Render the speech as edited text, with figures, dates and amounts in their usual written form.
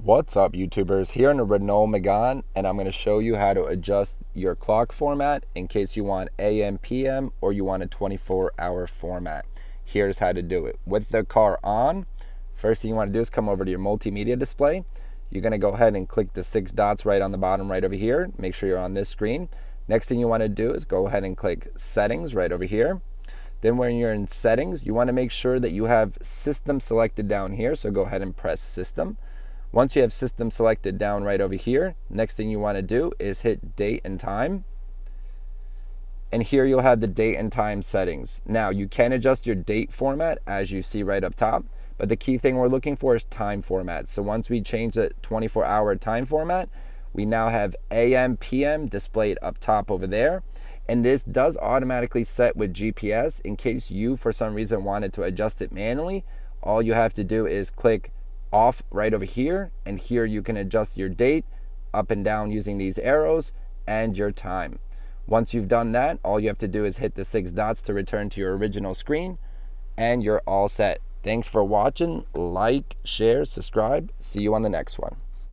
What's up, YouTubers? Here in the Renault Megane, and I'm going to show you how to adjust your clock format in case you want AM, PM, or you want a 24-hour format. Here's how to do it. With the car on, first thing you want to do is come over to your multimedia display. You're going to go ahead and click the 6 dots right on the bottom right over here. Make sure you're on this screen. Next thing you want to do is go ahead and click Settings right over here. Then when you're in Settings, you want to make sure that you have System selected down here, so go ahead and press System. Once you have System selected down right over here, next thing you want to do is hit Date and Time. And here you'll have the date and time settings. Now you can adjust your date format as you see right up top, but the key thing we're looking for is time format. So once we change the 24-hour time format, we now have AM, PM displayed up top over there. And this does automatically set with GPS. In case you, for some reason, wanted to adjust it manually, all you have to do is click off right over here, and here you can adjust your date up and down using these arrows and your time. Once you've done that, all you have to do is hit the 6 dots to return to your original screen, and you're all set. Thanks for watching. Like, share, subscribe. See you on the next one.